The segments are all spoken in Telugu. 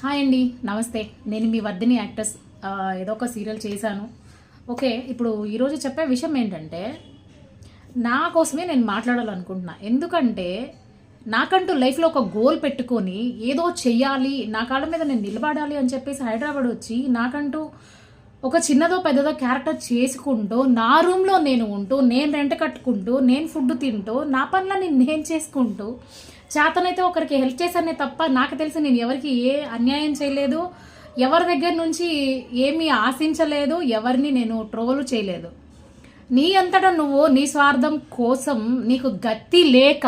హాయ్ అండి, నమస్తే. నేను మీ వర్ధిని యాక్టర్స్. ఏదో ఒక సీరియల్ చేశాను. ఓకే, ఇప్పుడు ఈరోజు చెప్పే విషయం ఏంటంటే, నా కోసమే నేను మాట్లాడాలనుకుంటున్నా. ఎందుకంటే నాకంటూ లైఫ్లో ఒక గోల్ పెట్టుకొని ఏదో చెయ్యాలి, నా కాళ్ళ మీద నేను నిలబడాలి అని చెప్పేసి హైదరాబాద్ వచ్చి నాకంటూ ఒక చిన్నదో పెద్దదో క్యారెక్టర్ చేసుకుంటూ, నా రూమ్లో నేను ఉంటూ, నేను రెంట్ కట్టుకుంటూ, నేను ఫుడ్ తింటూ, నా పనులని నేను చేసుకుంటూ, చేతనైతే ఒకరికి హెల్ప్ చేశానే తప్ప నాకు తెలిసి నేను ఎవరికి ఏ అన్యాయం చేయలేదు, ఎవరి దగ్గర నుంచి ఏమీ ఆశించలేదు, ఎవరిని నేను ట్రోలు చేయలేదు. నీ అంతటా నువ్వు నీ స్వార్థం కోసం నీకు గతి లేక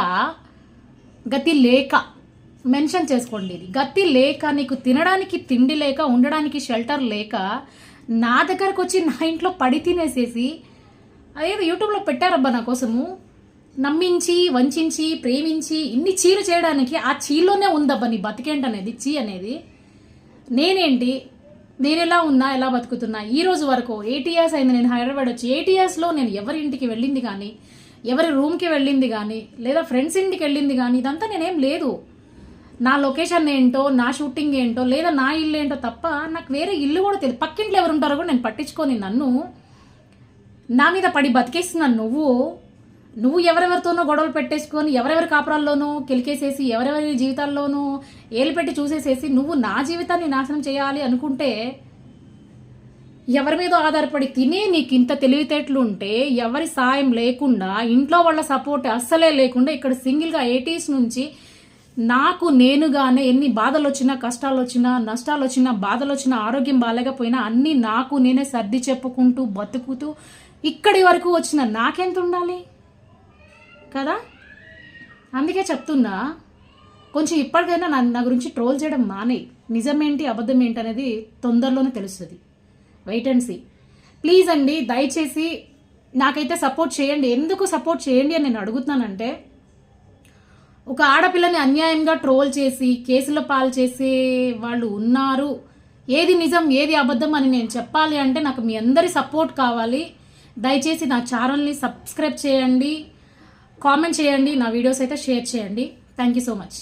మెన్షన్ చేసుకోండి. ఇది గతి లేక, నీకు తినడానికి తిండి లేక, ఉండడానికి షెల్టర్ లేక నా దగ్గరకు వచ్చి నా ఇంట్లో పడి తినేసేసి అదేదో యూట్యూబ్లో పెట్టారబ్బా నా కోసము, నమ్మించి వంచి ప్రేమించి ఇన్ని చీలు చేయడానికి ఆ చీల్లోనే ఉందబ్బా నీ బతికేంటనేది. చీ అనేది నేనేంటి, నేను ఎలా ఉన్నా, ఎలా బతుకుతున్నా ఈ రోజు వరకు 8 years అయింది నేను హైదరాబాద్ వచ్చి. 8 yearsలో నేను ఎవరి ఇంటికి వెళ్ళింది కానీ, ఎవరి రూమ్కి వెళ్ళింది కానీ, లేదా ఫ్రెండ్స్ ఇంటికి వెళ్ళింది కానీ ఇదంతా నేనేం లేదు. నా లొకేషన్ ఏంటో, నా షూటింగ్ ఏంటో, లేదా నా ఇల్లు ఏంటో తప్ప నాకు వేరే ఇల్లు కూడా తెలియదు. పక్కింట్లో ఎవరు ఉంటారో కూడా నేను పట్టించుకొని, నన్ను నా మీద పడి బతికేస్తున్నాను నువ్వు ఎవరెవరితోనో గొడవలు పెట్టేసుకొని, ఎవరెవరి కాపురాల్లోనూ కెలికేసేసి, ఎవరెవరి జీవితాల్లోనూ ఏలు పెట్టి చూసేసేసి నువ్వు నా జీవితాన్ని నాశనం చేయాలి అనుకుంటే, ఎవరి మీద ఆధారపడి తినే నీకు ఇంత తెలివితేటలు ఉంటే, ఎవరి సాయం లేకుండా, ఇంట్లో వాళ్ళ సపోర్ట్ అస్సలే లేకుండా ఇక్కడ సింగిల్గా 80s నుంచి నాకు నేనుగానే ఎన్ని బాధలు వచ్చినా, కష్టాలు వచ్చినా, నష్టాలు వచ్చినా, బాధలు వచ్చినా, ఆరోగ్యం బాగాలేకపోయినా అన్నీ నాకు నేనే సర్ది చెప్పుకుంటూ బతుకుతూ ఇక్కడి వరకు వచ్చిన నాకెంత ఉండాలి కదా. అందుకే చెప్తున్నా, కొంచెం ఇప్పటికైనా నా గురించి ట్రోల్ చేయడం మానే. నిజమేంటి అబద్ధం ఏంటి అనేది తొందరలోనే తెలుస్తుంది. Wait and see. ప్లీజ్ అండి, దయచేసి నాకైతే సపోర్ట్ చేయండి. ఎందుకు సపోర్ట్ చేయండి అని నేను అడుగుతున్నానంటే, ఒక ఆడపిల్లని అన్యాయంగా ట్రోల్ చేసి కేసుల పాలు చేసే వాళ్ళు ఉన్నారు. ఏది నిజం ఏది అబద్ధం అని నేను చెప్పాలి అంటే నాకు మీ అందరి సపోర్ట్ కావాలి. దయచేసి నా ఛానల్ని సబ్స్క్రైబ్ చేయండి, కామెంట్ చేయండి, నా వీడియోస్ అయితే షేర్ చేయండి. Thank you so much.